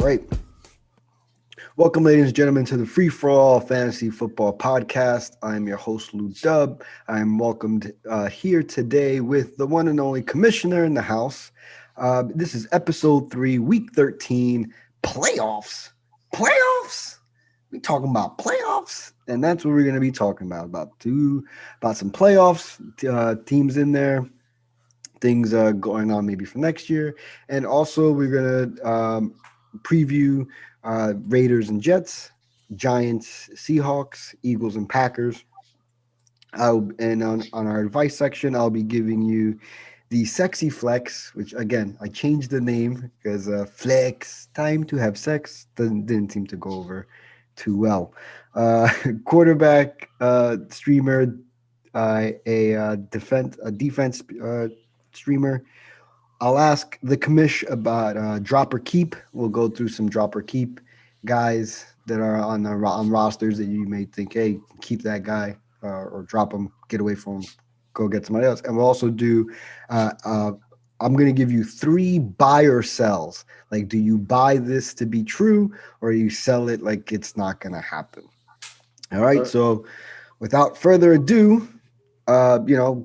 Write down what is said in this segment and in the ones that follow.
right. Welcome, ladies and gentlemen, to the Free For All Fantasy Football Podcast. I am your host, Lou Dub. I am welcomed here today with the one and only commissioner in the house. This is episode 3, week 13, playoffs. Playoffs? We talking about playoffs, and that's what we're going to be talking about some playoffs, teams in there, things going on maybe for next year, and also we're going to preview Raiders and Jets, Giants, Seahawks, Eagles and Packers. And on our advice section, I'll be giving you the sexy flex, which again I changed the name because flex time to have sex didn't seem to go over too well. Quarterback streamer, a defense streamer. I'll ask the commish about drop or keep. We'll go through some drop or keep guys that are on rosters that you may think, hey, keep that guy or drop him, get away from him, go get somebody else. And we'll also do I'm going to give you 3 buy or sells. Like, do you buy this to be true or you sell it like it's not going to happen? All right. So without further ado,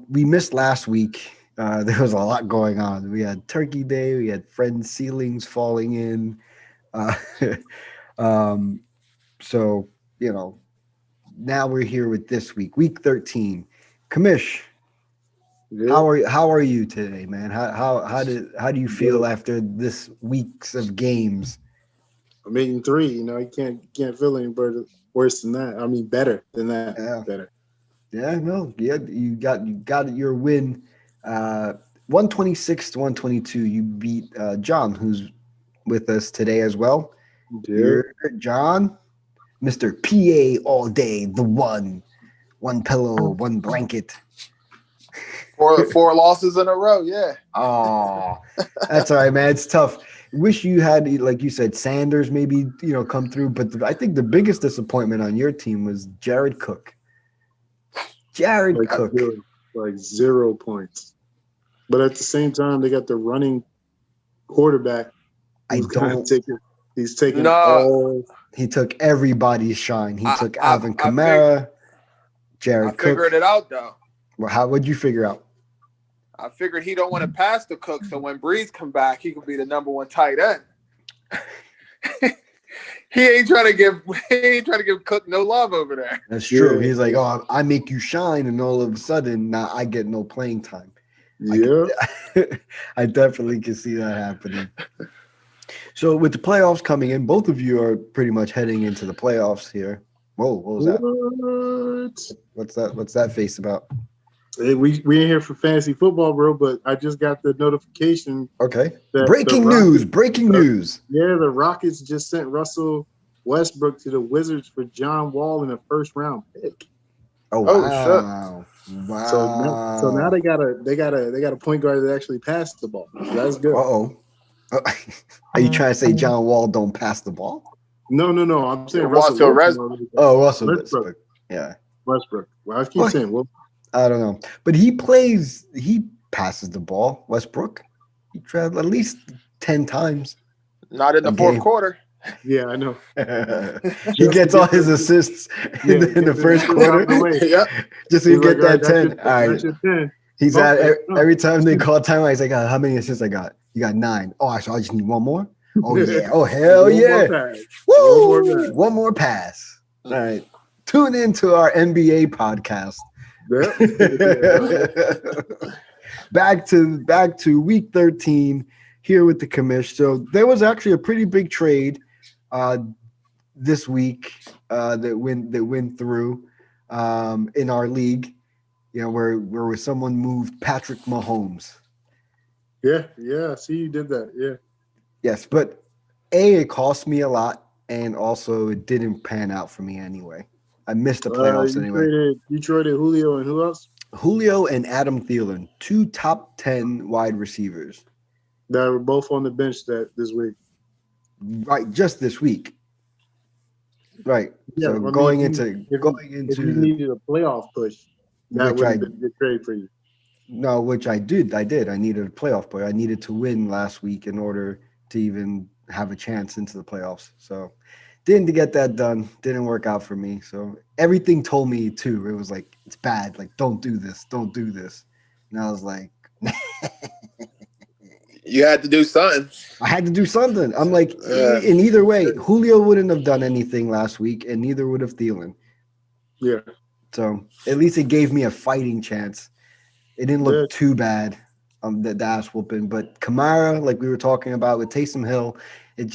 we missed last week. There was a lot going on. We had Turkey Day. We had friends' ceilings falling in. So, now we're here with this week, week 13. Commish, how are you today, man? How do you feel after this weeks of games? I'm 8-3. You can't feel any worse than that. I mean, better than that. Yeah. Better. Yeah, no, yeah, you got your win. 126 to 122. You beat John, who's with us today as well. Here, John, Mr. PA all day, the one pillow, one blanket. Four losses in a row, yeah. Oh, that's all right, man. It's tough. Wish you had, like you said, Sanders maybe come through, but I think the biggest disappointment on your team was Jared Cook. Cook, like 0 points. But at the same time, they got the running quarterback. He's taking all. He took everybody's shine. He took Alvin Kamara, Jared Cook. I figured it out, though. Well, would you figure out? I figured he don't want to pass to Cook, so when Breeze come back, he could be the number 1 tight end. He ain't trying to give Cook no love over there. That's true. Yeah. He's like, oh, I make you shine, and all of a sudden, now I get no playing time. Yeah, I definitely can see that happening. So with the playoffs coming in, both of you are pretty much heading into the playoffs here. Whoa, what was that? What's that face about? Hey, we ain't here for fantasy football, bro, but I just got the notification. Okay. Breaking news. Yeah, the Rockets just sent Russell Westbrook to the Wizards for John Wall in a first-round pick. Oh, wow. Wow. So now they got a point guard that actually passed the ball. So that's good. Uh-oh. Are you trying to say John Wall don't pass the ball? No. I'm saying Russell Westbrook. Oh, Russell Westbrook. Yeah. Westbrook. Well, I keep saying, well, I don't know. But he passes the ball, Westbrook. He tried at least 10 times. Not in the fourth quarter. Yeah, I know. He gets all his assists in the first quarter. Yep. Just to get that 10. All right. 10. He's every time they call timeout, he's like, how many assists I got? You got 9. Oh, so I just need one more? Oh, yeah. Oh, hell yeah. Woo! One more pass. All right. Tune into our NBA podcast. Back to week 13 here with the commish. So there was actually a pretty big trade this week that went through in our league. Where someone moved Patrick Mahomes. Yeah. See, you did that. Yeah. Yes, but it cost me a lot, and also it didn't pan out for me anyway. I missed the playoffs anyway. You traded Julio and who else? Julio and Adam Thielen, 2 top 10 wide receivers. That were both on the bench this week. Right, just this week. Right. Yeah, so going into if you needed a playoff push, that would have been a good trade for you. No, which I did. I needed a playoff push. I needed to win last week in order to even have a chance into the playoffs. So didn't get that done. Didn't work out for me. So everything told me too. It was like, it's bad. Like, don't do this. Don't do this. And I was like, you had to do something. I had to do something. I'm like, in either way, Julio wouldn't have done anything last week, and neither would have Thielen. Yeah. So at least it gave me a fighting chance. It didn't look too bad, the ass whooping. But Kamara, like we were talking about with Taysom Hill, it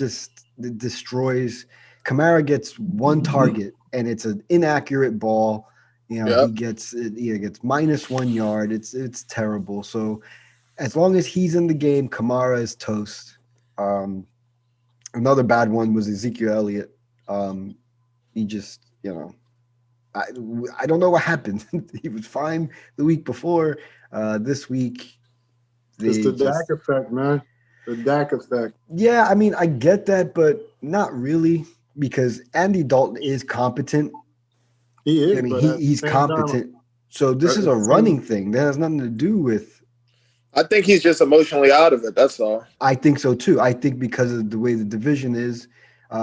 destroys. Kamara gets one target, and it's an inaccurate ball. You know, he gets -1 yard. It's terrible. So as long as he's in the game, Kamara is toast. Another bad one was Ezekiel Elliott. He just, I don't know what happened. He was fine the week before. This week, it's the Dak effect, man. The Dak effect. Yeah, I mean, I get that, but not really, because Andy Dalton is competent. He is. I mean, he's competent. So this is a running thing. That has nothing to do with. I think he's just emotionally out of it. That's all. I think so too. I think because of the way the division is,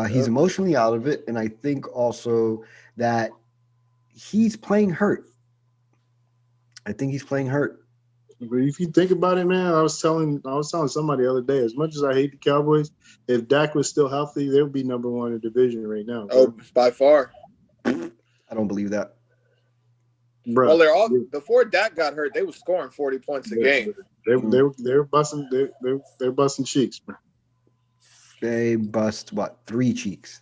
he's emotionally out of it, and I think also that he's playing hurt. I think he's playing hurt. But if you think about it, man, I was telling somebody the other day, as much as I hate the Cowboys, if Dak was still healthy, they would be number one in the division right now. Oh, by far. I don't believe that. Bro, well, they're all before Dak got hurt, they were scoring 40 points a game. They're busting they're busting cheeks, bro. They bust what, 3 cheeks?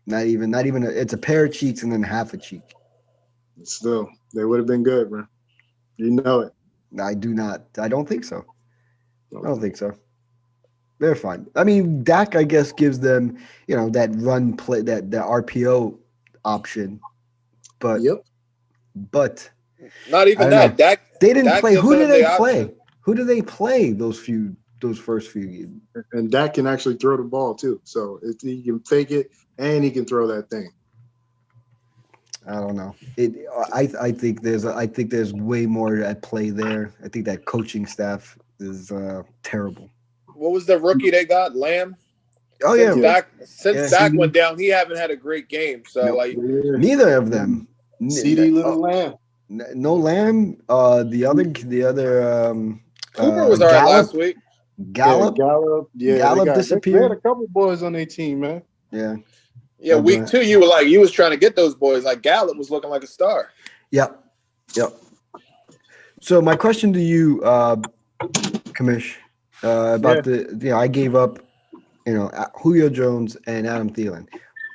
Not even. It's a pair of cheeks and then half a cheek. Still, they would have been good, bro. You know it. I do not. I don't think so. I don't think so. They're fine. I mean, Dak, I guess, gives them, that run play, that RPO option. But But not even that. Dak. They didn't play. Who did they play? Who did they play those first few games? And Dak can actually throw the ball too. So he can fake it and he can throw that thing. I don't know. I think there's way more at play there. I think that coaching staff is terrible. What was the rookie they got? Lamb? Oh, yeah. Since Dak went down, he haven't had a great game. So, neither of them. CD Little Lamb. No Lamb. The other Cooper was all right last week. Gallup. Yeah, Gallup disappeared. They had a couple boys on their team, man. Yeah. Yeah, week 2, you was trying to get those boys. Like Gallup was looking like a star. Yep. So my question to you, Comish, about I gave up, Julio Jones and Adam Thielen.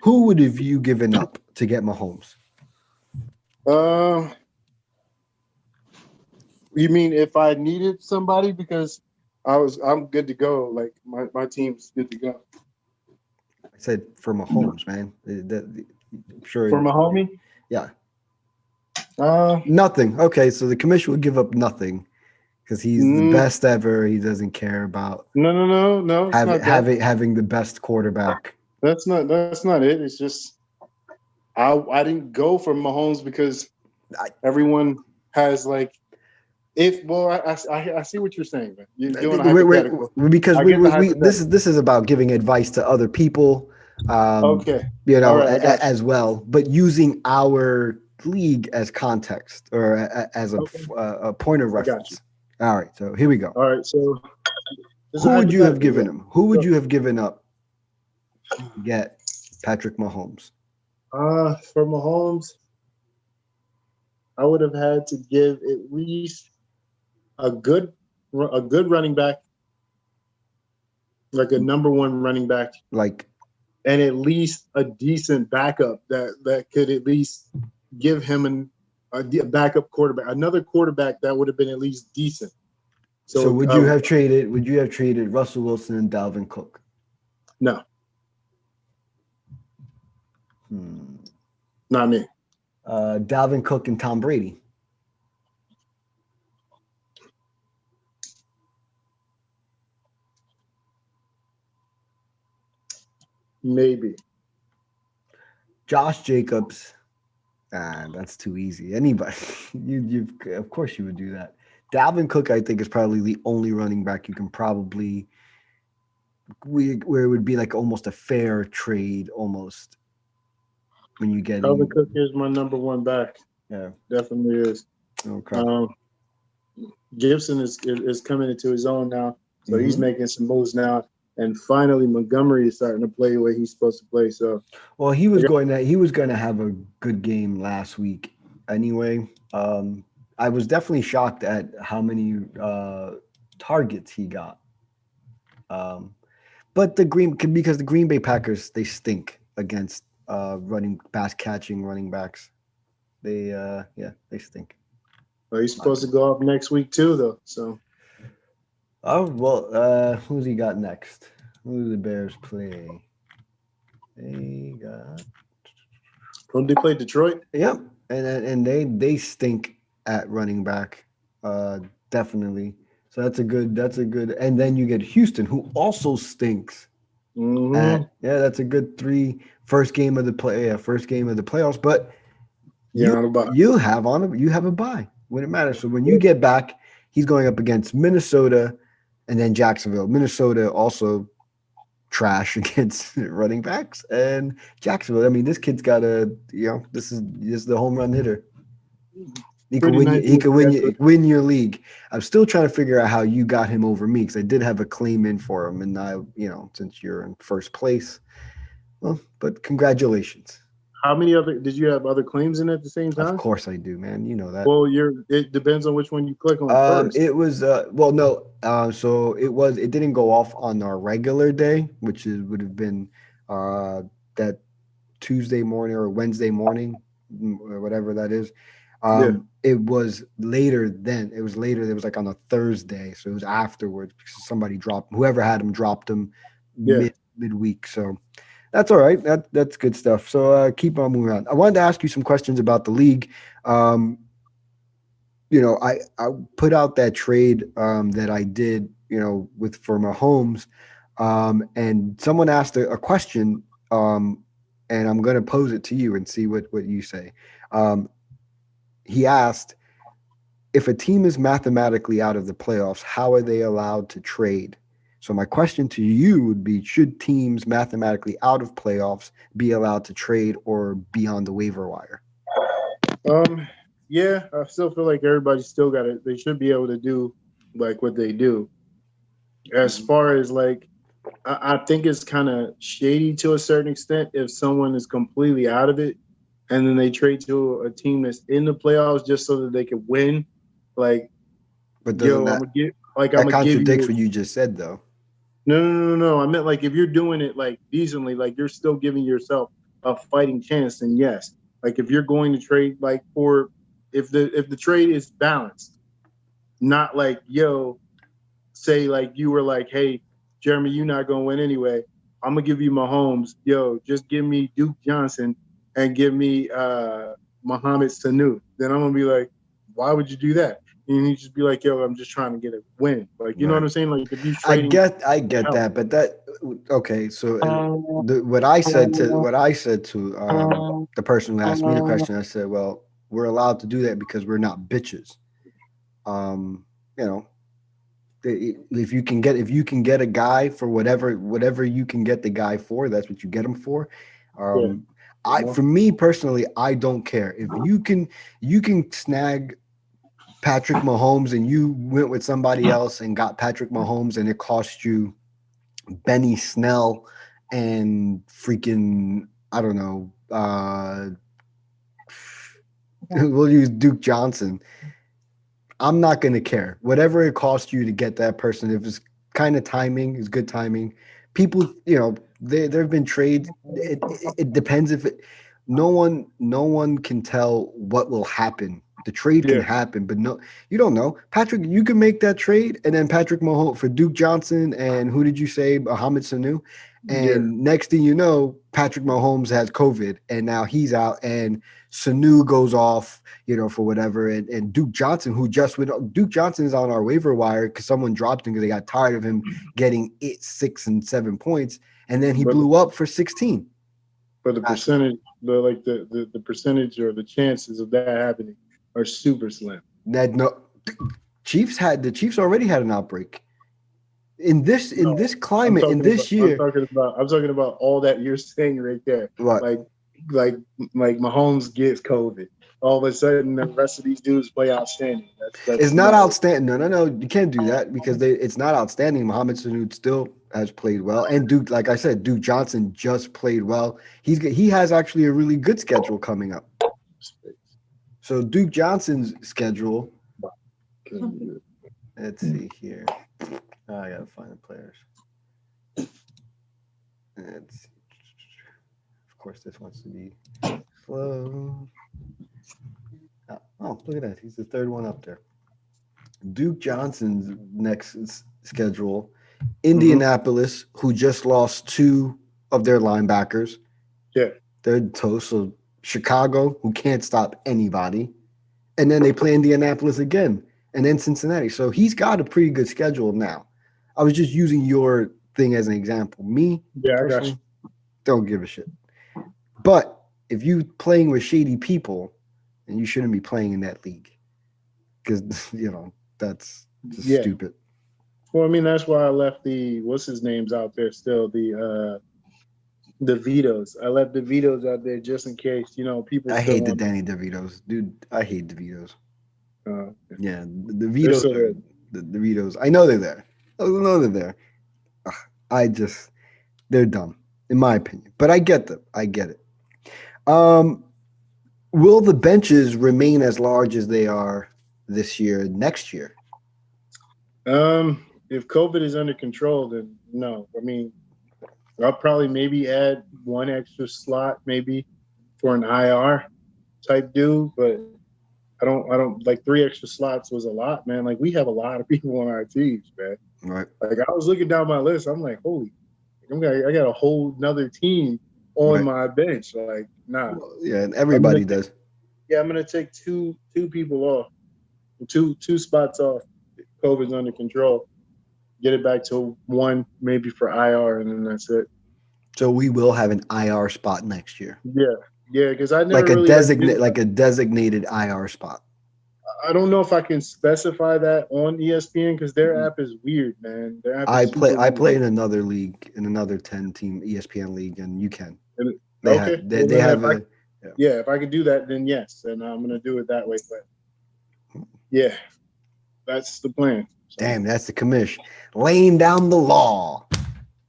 Who would have you given up to get Mahomes? You mean if I needed somebody? Because I'm good to go. Like my team's good to go. I said for Mahomes, man. I'm sure for Mahomes? Yeah. Nothing. Okay, so the commission would give up nothing because he's the best ever. He doesn't care about no. Having the best quarterback. That's not it. It's just I didn't go for Mahomes because everyone has like. I see what you're saying, man. You're doing a hypothetical. Because this is about giving advice to other people. Okay. Right, as well, but using our league as context or as a point of reference. All right, so here we go. All right, so who would you have given him? Who would you have given up to get Patrick Mahomes? For Mahomes, I would have had to give at least a good running back, like a number 1 running back, and at least a decent backup that could at least give him a backup quarterback, another quarterback that would have been at least decent. So would you have traded Russell Wilson and Dalvin Cook? No. Not me. Dalvin Cook and Tom Brady. Maybe. Josh Jacobs. That's too easy. Anybody. You of course you would do that. Dalvin Cook, I think, is probably the only running back you can probably where it would be like almost a fair trade almost when you get Dalvin Cook is my number one back. Yeah, definitely is. Okay. Gibson is coming into his own now, so he's making some moves now. And finally, Montgomery is starting to play where he's supposed to play. So, well, he was going to have a good game last week anyway. I was definitely shocked at how many targets he got. But because the Green Bay Packers, they stink against catching running backs. They stink. Well, he's supposed to go up next week too, though. So. Oh well, who's he got next? Who do the Bears play? They got. Who did they play? Detroit. Yep, and they stink at running back, definitely. So that's a good. And then you get Houston, who also stinks. That's a good first game of the playoffs. But you have a bye when it matters. So when you get back, he's going up against Minnesota, and then Jacksonville. Minnesota also trash against running backs, and Jacksonville. I mean, this kid's got this is the home run hitter. He could win your league. I'm still trying to figure out how you got him over me, because I did have a claim in for him, and now since you're in first place, well, but congratulations. How many did you have other claims in at the same time? Of course I do, man. You know that. Well, it depends on which one you click on first. It was so it didn't go off on our regular day, which would have been that Tuesday morning or Wednesday morning, or whatever that is. It was later then. It was later. It was like on a Thursday, so it was afterwards because whoever had him dropped him midweek. So that's all right. That's good stuff. So keep on moving on. I wanted to ask you some questions about the league. I put out that trade that I did, for Mahomes, and someone asked a question, and I'm going to pose it to you and see what you say. He asked, if a team is mathematically out of the playoffs, how are they allowed to trade? So my question to you would be, should teams mathematically out of playoffs be allowed to trade or be on the waiver wire? Yeah, I still feel like everybody's still got it. They should be able to do like what they do. As far as I think it's kind of shady to a certain extent if someone is completely out of it and then they trade to a team that's in the playoffs just so that they can win. But that contradicts what you just said, though. No. I meant if you're doing it decently, you're still giving yourself a fighting chance. And yes, if you're going to trade if the trade is balanced, not say you were hey, Jeremy, you're not gonna win anyway. I'm gonna give you Mahomes. Just give me Duke Johnson and give me Mohamed Sanu. Then I'm gonna be why would you do that? And you just be I'm just trying to get a win. You know what I'm saying? If you trading, I get that, but okay. So what I said to the person who asked me the question, I said, well, we're allowed to do that because we're not bitches. If you can get a guy for whatever you can get the guy for, that's what you get him for. For me personally, I don't care if you can snag Patrick Mahomes and you went with somebody else and got Patrick Mahomes and it cost you Benny Snell and freaking, I don't know, we'll use Duke Johnson. I'm not going to care. Whatever it costs you to get that person, if it's kind of timing, it's good timing. People, there have been trades. It depends no one can tell what will happen. The trade can happen, but no, you don't know. Patrick, you can make that trade, and then Patrick Mahomes for Duke Johnson, and who did you say, Mohamed Sanu? And next thing you know, Patrick Mahomes has COVID, and now he's out, and Sanu goes off, for whatever, and Duke Johnson, Duke Johnson is on our waiver wire because someone dropped him because they got tired of him getting 6 and 7 points, and then he blew up for 16. But the percentage, the percentage or the chances of that happening are super slim. The Chiefs already had an outbreak. in this climate, in this year. I'm talking about all that you're saying right there. What? Like Mahomes gets COVID. All of a sudden, the rest of these dudes play outstanding. It's not outstanding. No, you can't do that because it's not outstanding. Mohamed Sanu still has played well, and Duke, like I said, Duke Johnson just played well. He has actually a really good schedule coming up. So Duke Johnson's schedule. Let's see here. I gotta find the players. Let's see. Of course, this wants to be slow. Oh, look at that. He's the third one up there. Duke Johnson's next schedule. Indianapolis, who just lost 2 of their linebackers. Yeah. They're toast. So Chicago, who can't stop anybody. And then they play Indianapolis again. And then Cincinnati. So he's got a pretty good schedule now. I was just using your thing as an example. Me, I got you. Don't give a shit. But if you playing with shady people, then you shouldn't be playing in that league. Because, that's just stupid. Well, I mean, that's why I left the what's his names out there still, the Vito's. I left the Vito's out there just in case, people. I hate the Danny DeVito's, dude. I hate DeVito's. Yeah, the Vito's. I know they're there. They're dumb, in my opinion. But I get them. I get it. Will the benches remain as large as they are this year, next year? If COVID is under control, then no. I mean, I'll probably maybe add 1 extra slot maybe for an IR type dude, but I don't like 3 extra slots was a lot, man. Like we have a lot of people on our teams, man. Right. Like I was looking down my list, I'm like, holy, I got a whole nother team on my bench. Like, nah. Well, yeah, and everybody does. I'm gonna take two people off, two spots off. COVID's under control. Get it back to 1 maybe for IR, and then that's it. So we will have an IR spot next year. Yeah, because I never like a designated IR spot. I don't know if I can specify that on ESPN because their app is weird, man. Their app I play in another league, in another 10-team ESPN league, and you can. If I could do that, then yes, and I'm gonna do it that way. But yeah, that's the plan. So, damn, that's the commish laying down the law.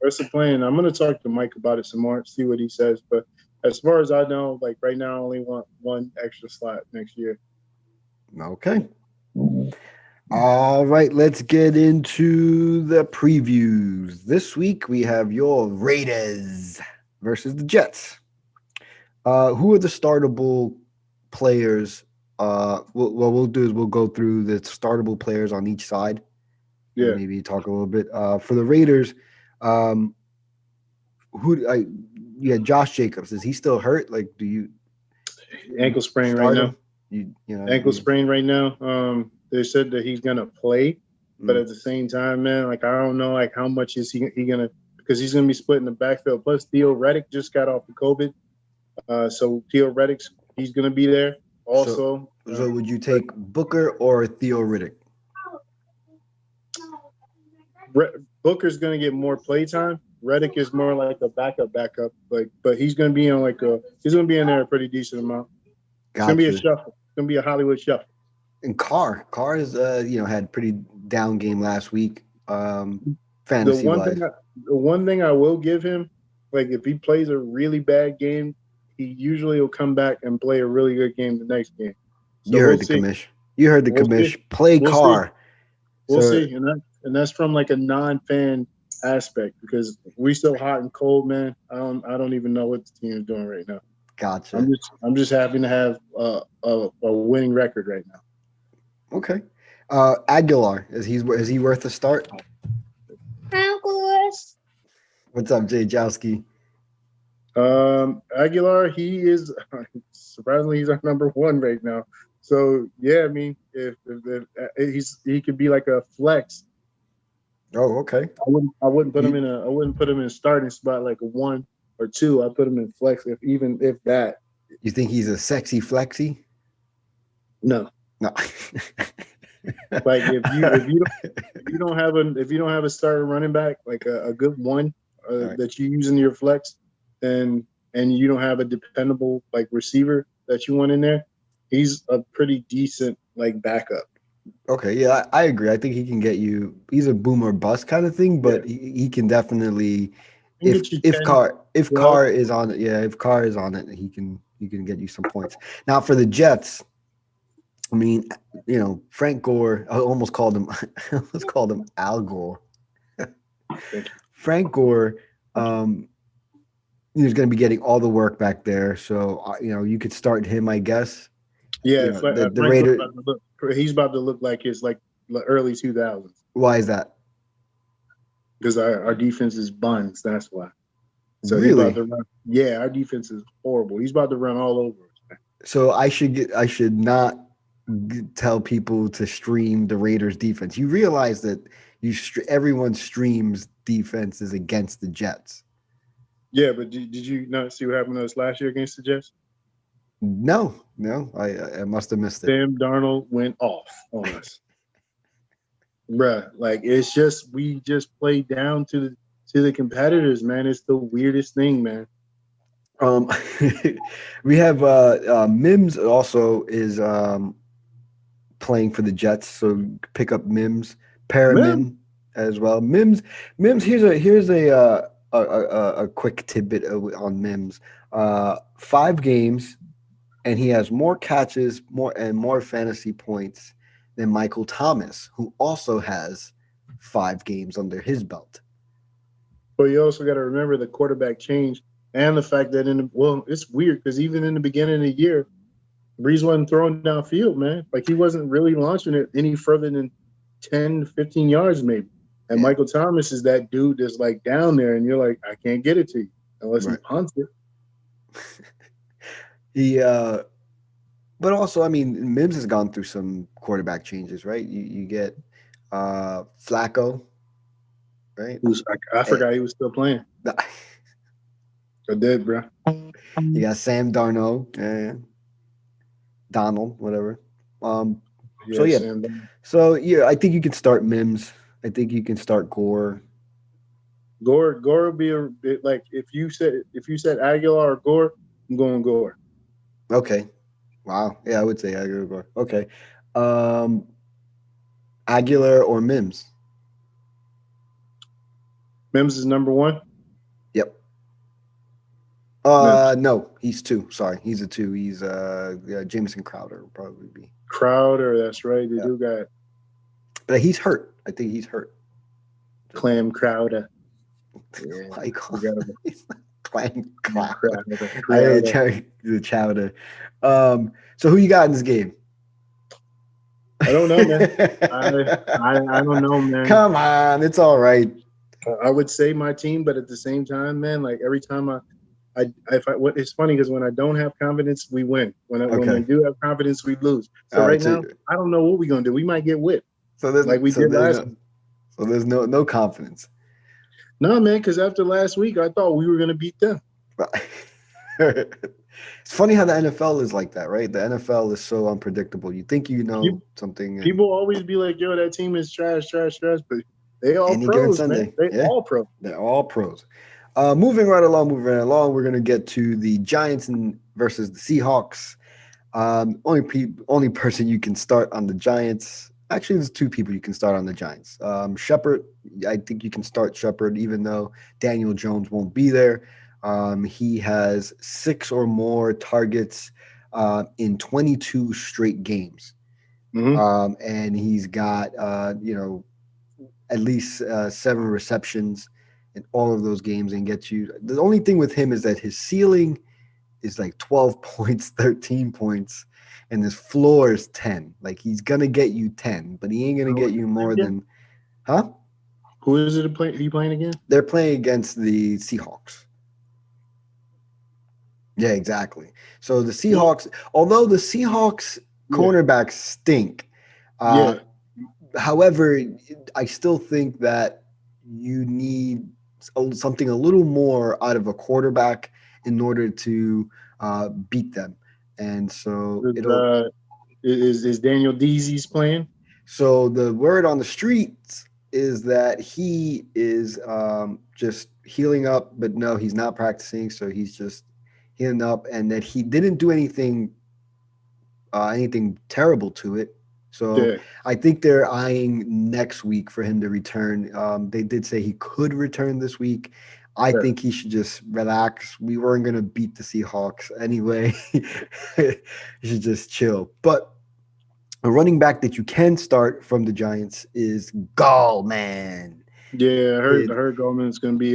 That's the plan. I'm gonna talk to Mike about it some more, see what he says. But as far as I know, like right now, I only want 1 extra slot next year. Okay. All right, let's get into the previews. This week we have your Raiders versus the Jets. Who are the startable players? What we'll do is we'll go through the startable players on each side. Yeah. Maybe talk a little bit. For the Raiders, Josh Jacobs. Is he still hurt? Like, do you ankle sprain right now? Ankle sprain right now. They said that he's gonna play, but at the same time, man, like I don't know, like how much is he gonna, because he's gonna be splitting the backfield. Plus, Theo Reddick just got off the COVID, so Theo Reddick, he's gonna be there also. So would you take Booker or Theo Reddick? Booker's gonna get more play time. Reddick is more like a backup, but he's gonna be on he's gonna be in there a pretty decent amount. It's gonna be a shuffle. It's gonna be a Hollywood shuffle. And Carr is had pretty down game last week. Fantasy the one thing I will give him, like if he plays a really bad game, he usually will come back and play a really good game the next game. So you heard the commish. You heard the commish. Play Carr. We'll see, and that's from like a non-fan aspect because we so hot and cold, man. I don't even know what the team is doing right now. Gotcha. I'm just happy to have a winning record right now. Okay. Aguilar, is he worth a start? What's up, Jay Jowski? Aguilar, he is surprisingly he's our number 1 right now. So yeah, I mean, if he could be like a flex. Oh, okay. I wouldn't put him in a starting spot like a 1 or 2. I'd put him in flex if that. You think he's a sexy flexy? No. Like if you don't have a starting running back, like a good one Right. that you use in your flex, and you don't have a dependable like receiver that you want in there, he's a pretty decent like backup. Okay, yeah, I agree. I think he can get you. He's a boom or bust kind of thing, Yeah, but he can definitely he can get you if 10, Carr is on it, yeah, if Carr is on it, he can get you some points. Now for the Jets, I mean, Frank Gore. I almost called him. I almost called him Al Gore. Thank you. Frank Gore. He's going to be getting all the work back there, so you could start him, I guess. Yeah, The Frank's Raider. he's about to look like his like early 2000s Why is that? because our defense is buns. That's why. So he's Really? about to run. Yeah, our defense is horrible. He's about to run all over us. So I should not tell people to stream the Raiders defense. You realize that everyone streams defenses against the Jets. Yeah, but did you not see what happened to us last year against the Jets? No, I must have missed it. Sam Darnold went off on us. Bruh, like it's just we just play down to the competitors, man. It's the weirdest thing, man. We have Mims also is playing for the Jets, so pick up Mims, Paramim as well. Mims. Here's a quick tidbit on Mims. 5 games, and he has more catches, more fantasy points than Michael Thomas, who also has 5 games under his belt. But you also got to remember the quarterback change and the fact that it's weird because even in the beginning of the year, Breeze wasn't throwing downfield, man. Like he wasn't really launching it any further than 10, 15 yards maybe. And Yeah. Michael Thomas is that dude that's like down there, and you're like, I can't get it to you unless he Right. punts it. But also, I mean, Mims has gone through some quarterback changes, right? You get Flacco, right? I forgot he was still playing. I did, bro. You got Sam Darnold, Donald, whatever. So I think you can start Mims. I think you can start Gore. Gore would be like if you said Aguilar or Gore, I'm going Gore. Okay. Wow. Yeah, I would say Aguilar or Gore. Okay. Aguilar or Mims? Mims is number 1. Yep. No, he's 2. Sorry, he's a 2. He's Jameson Crowder will probably be. Crowder, that's right. They do got. But he's hurt. I think he's hurt. Clam Crowder. Yeah, Clam Crowder. The chowder. So who you got in this game? I don't know, man. I don't know, man. Come on, it's all right. I would say my team, but at the same time, man, like every time it's funny because when I don't have confidence, we win. When I do have confidence, we lose. So right now, I don't know what we're gonna do. We might get whipped. So there's like we did last week. So there's no confidence. No, man, because after last week, I thought we were gonna beat them. It's funny how the NFL is like that, right? The NFL is so unpredictable. You think something. People always be like, "Yo, that team is trash," but they all pros, man. All pros. They're all pros. Moving right along, we're going to get to the Giants versus the Seahawks. Only person you can start on the Giants. Actually, there's 2 people you can start on the Giants. Shepard, I think you can start Shepard, even though Daniel Jones won't be there. He has 6 or more targets in 22 straight games. Mm-hmm. And he's got, at least 7 receptions in all of those games and gets you. The only thing with him is that his ceiling is like 12 points, 13 points, and his floor is 10. Like he's going to get you 10, but he ain't going to get you more than, huh? Who is it playing again? They're playing against the Seahawks. Yeah, exactly. So the Seahawks, although the Seahawks cornerbacks stink, however, I still think that you need something a little more out of a quarterback in order to beat them. And so is Daniel Deasy's playing? So the word on the streets is that he is just healing up, but no, he's not practicing. So he's just healing up, and that he didn't do anything terrible to it. So Yeah. I think they're eyeing next week for him to return. They did say he could return this week. I Yeah. think he should just relax. We weren't going to beat the Seahawks anyway. You should just chill. But a running back that you can start from the Giants is Gallman. Yeah, I heard Goldman's going to be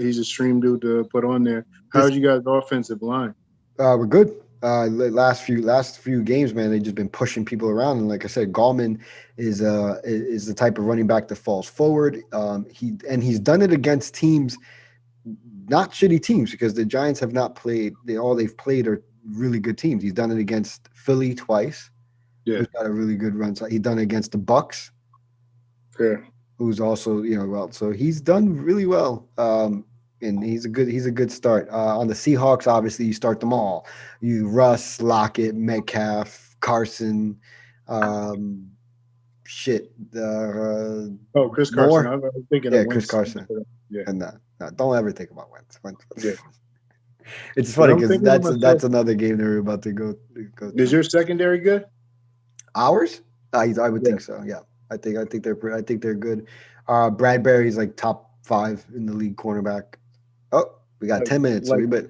he's a stream dude to put on there. How's you guys' offensive line? We're good. Last few games, man, they've just been pushing people around, and like I said, Gallman is the type of running back that falls forward. He's done it against teams, not shitty teams, because the Giants have not played. They've played are really good teams. He's done it against Philly twice. Yeah, who's got a really good run. So he's done it against the Bucks. Yeah. Who's also well. So he's done really well. And he's a good start. On the Seahawks, obviously, you start them all. You Russ, Lockett, Metcalf, Carson, Chris Carson. Moore. I was thinking Yeah, of Chris Wentz. Carson. Yeah. And no, don't ever think about Wentz. Yeah. It's funny I'm because thinking to that's myself, another game that we're about to go is your secondary good? Ours? I would think so. Yeah, I think they're good. Bradbury's like top 5 in the league cornerback. Oh, we got 10 minutes. So we bet.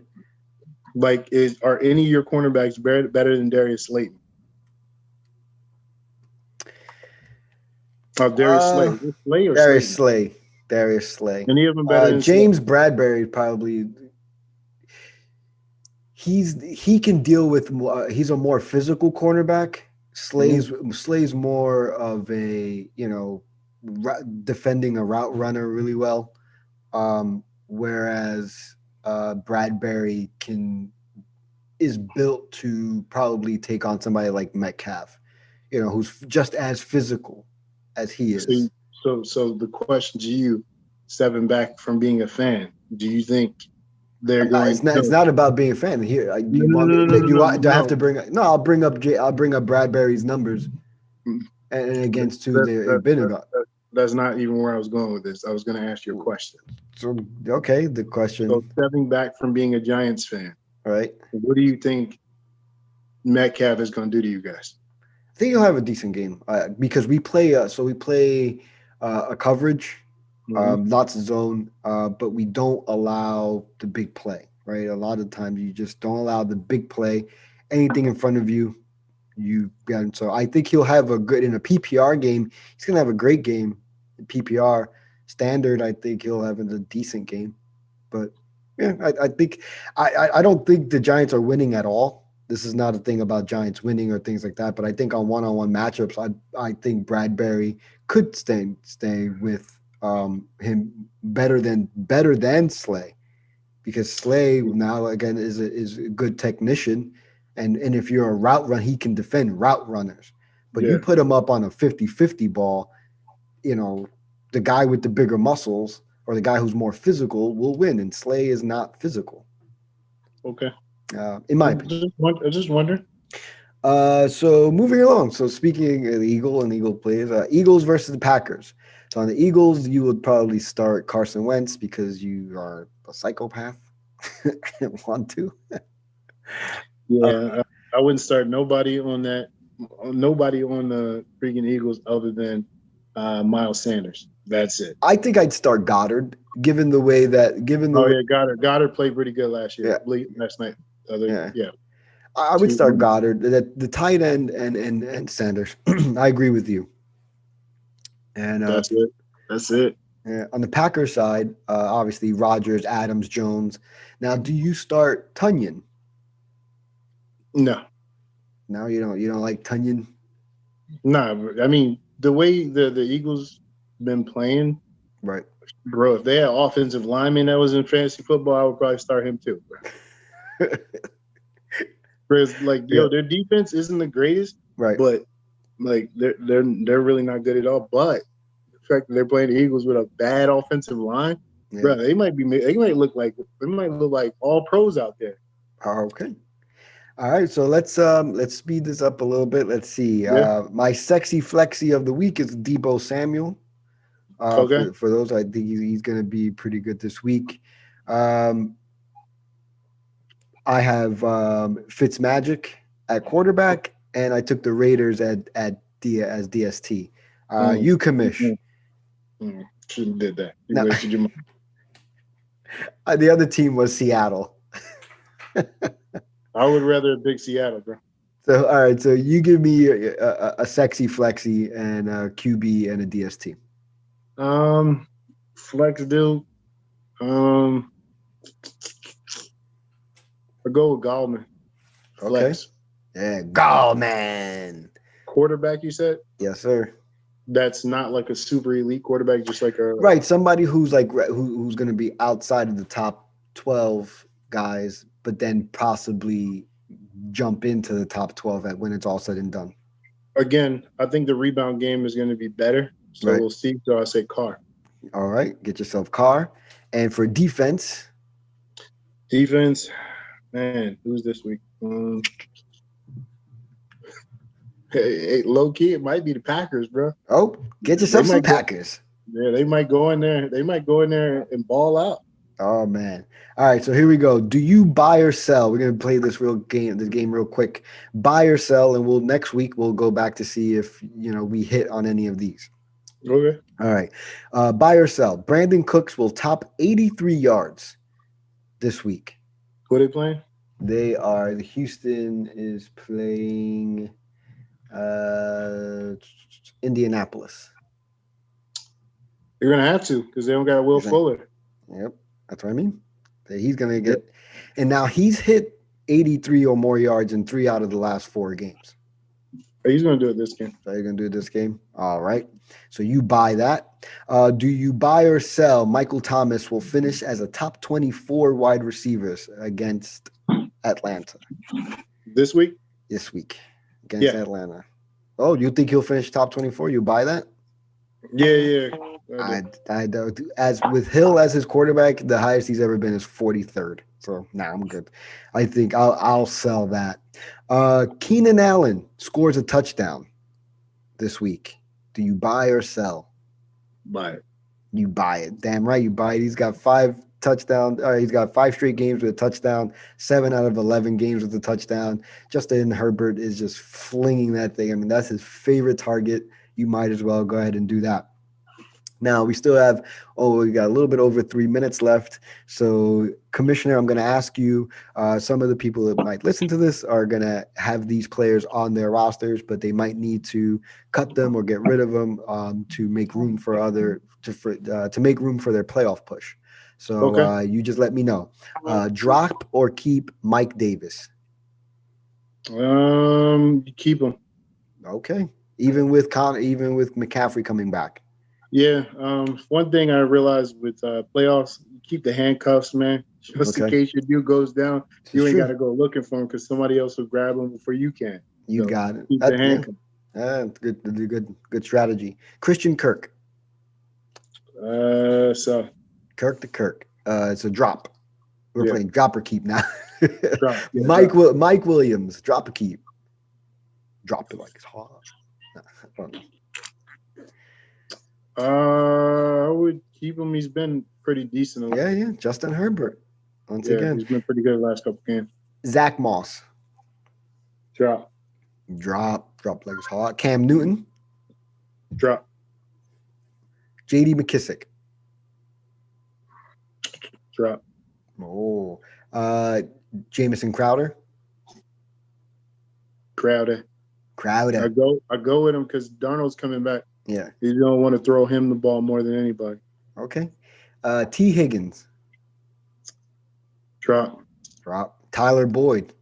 Are any of your cornerbacks better than Darius Slayton? Darius Slay. Is it Slay or Darius Slayton? Darius Slay. Any of them better than James Slay? Bradbury probably. He can deal with. He's a more physical cornerback. Slay's more of a defending a route runner really well, whereas Bradbury is built to probably take on somebody like Metcalf, who's just as physical as he is. So the question to you, stepping back from being a fan, do you think they're going? It's not about being a fan here. Do I have to bring? No, I'll bring up Bradbury's numbers, and against who they've been about. That's not even where I was going with this. I was going to ask you a question. So okay, the question. So stepping back from being a Giants fan, right? What do you think Metcalf is going to do to you guys? I think he'll have a decent game because we play. We play a coverage. Lots of zone, but we don't allow the big play, right? A lot of times you just don't allow the big play. Anything in front of you, you got him. So I think he'll have in a PPR game, he's going to have a great game. In PPR standard, I think he'll have a decent game. But yeah, I think I don't think the Giants are winning at all. This is not a thing about Giants winning or things like that. But I think on one-on-one matchups, I think Bradbury could stay with him better than Slay, because Slay now again is a good technician, and if you're a route run, he can defend route runners. But you put him up on a 50-50 ball, the guy with the bigger muscles or the guy who's more physical will win, and Slay is not physical. Okay. In my opinion. I just wonder. So moving along. So speaking of the Eagle plays, Eagles versus the Packers. So on the Eagles, you would probably start Carson Wentz because you are a psychopath. Want to? Yeah, I wouldn't start nobody on the freaking Eagles other than Miles Sanders. That's it. I think I'd start Goddard, given the way. Goddard played pretty good last year. Yeah. Last night. I would start Goddard. The tight end and Sanders. I agree with you. And That's it. Yeah, on the Packers side, obviously Rodgers, Adams, Jones. Now, do you start Tunyon? No. No, you don't like Tunyon? No, I mean the way the Eagles been playing, right, bro. If they had offensive lineman that was in fantasy football, I would probably start him too, bro. Whereas, their defense isn't the greatest, right? But they're really not good at all. But the fact that they're playing the Eagles with a bad offensive line, bro, they might look like all pros out there. Okay. All right, so let's speed this up a little bit. Let's see. Yeah. My sexy flexy of the week is Debo Samuel. Okay. For those, I think he's going to be pretty good this week. I have Fitzmagic at quarterback, and I took the Raiders as DST. You commish. Shouldn't did that. You No. wasted your money. The other team was Seattle. I would rather a big Seattle, bro. So all right, so you give me a sexy flexy and a QB and a DST. Flex dude. I go with Gallman. Flex. Okay. Yeah, Gallman. Quarterback, you said? Yes, sir. That's not like a super elite quarterback, just like a Right, somebody who's like who's going to be outside of the top 12 guys, but then possibly jump into the top 12 when it's all said and done. Again, I think the rebound game is going to be better, so Right. we'll see. So I say Carr. All right, get yourself Carr. And for defense, man, who's this week? Hey, low key, it might be the Packers, bro. oh, get yourself some Packers. Yeah, they might go in there. They might go in there and ball out. Oh man! All right, so here we go. Do you buy or sell? We're gonna play this game real quick. Buy or sell, and next week we'll go back to see if we hit on any of these. Okay. All right, buy or sell. Brandon Cooks will top 83 yards this week. Who are they playing? The Houston is playing Indianapolis. You're gonna have to because they don't got Will Fuller. Yep, that's what I mean. He's gonna get, and now he's hit 83 or more yards in 3 out of the last 4 games. He's gonna do it this game. So you're gonna do it this game. All right. So you buy that. Do you buy or sell? Michael Thomas will finish as a top 24 wide receivers against Atlanta this week. This week against Atlanta. Oh, you think he'll finish top 24? You buy that? Yeah. I don't. As with Hill as his quarterback, the highest he's ever been is 43rd. So I'm good. I think I'll sell that. Keenan Allen scores a touchdown this week. Do you buy or sell? Buy it. You buy it. Damn right, you buy it. He's got 5 touchdowns. He's got 5 straight games with a touchdown. 7 out of 11 games with a touchdown. Justin Herbert is just flinging that thing. I mean, that's his favorite target. You might as well go ahead and do that. Now, we still have, we got a little bit over 3 minutes left. So, Commissioner, I'm going to ask you, some of the people that might listen to this are going to have these players on their rosters, but they might need to cut them or get rid of them to make room for to make room for their playoff push. So, you just let me know. Drop or keep Mike Davis? Keep him. Okay. Even with McCaffrey coming back. Yeah. One thing I realized with playoffs, keep the handcuffs, man. Just in case your dude goes down, you ain't got to go looking for him because somebody else will grab him before you can. You got it. Keep the handcuffs. Good strategy. Christian Kirk. So Kirk to Kirk. It's a drop. We're playing drop or keep now. Drop. Mike Williams. Drop or keep. Drop it like it's hot. I don't know. I would keep him. He's been pretty decent. Yeah. Justin Herbert. Once again. He's been pretty good the last couple games. Zach Moss. Drop like it's hot. Cam Newton. Drop. JD McKissick. Drop. Oh. Jamison Crowder. I go with him because Darnold's coming back. Yeah. You don't want to throw him the ball more than anybody. Okay. T. Higgins. Drop. Tyler Boyd.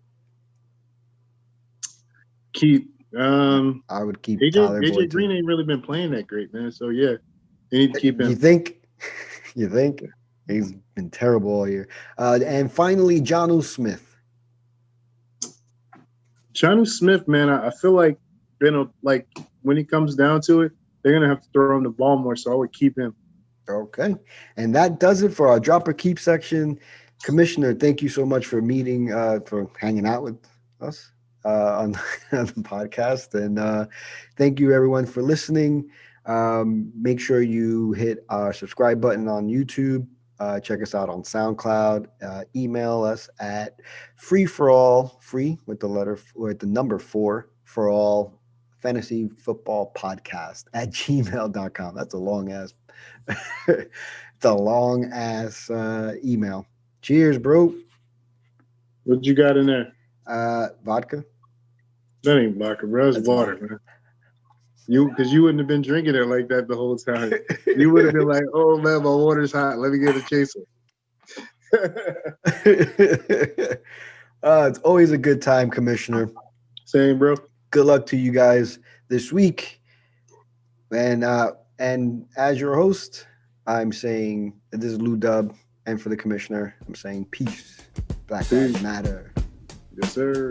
Keep. I would keep Tyler Boyd. AJ Green ain't really been playing that great, man. So yeah, you need to keep him. You think? He's been terrible all year. And finally, Jonnu Smith. Jonnu Smith, man, I feel like when he comes down to it, they're gonna have to throw him the ball more. So I would keep him. Okay, and that does it for our drop or keep section. Commissioner, thank you so much for hanging out with us on the podcast. And thank you, everyone, for listening. Make sure you hit our subscribe button on YouTube. Check us out on SoundCloud. Email us at free with the number 4 for all fantasy football podcast at gmail.com. That's a long ass. It's a long ass email. Cheers, bro. What you got in there? Vodka. That ain't vodka, bro. That's water, man. Because you wouldn't have been drinking it like that the whole time. You would have been like, "Oh man, my water's hot. Let me get a chaser." It's always a good time, Commissioner. Same, bro. Good luck to you guys this week. And as your host, I'm saying this is Lou Dub, and for the Commissioner, I'm saying peace. Black Lives Matter. Yes, sir.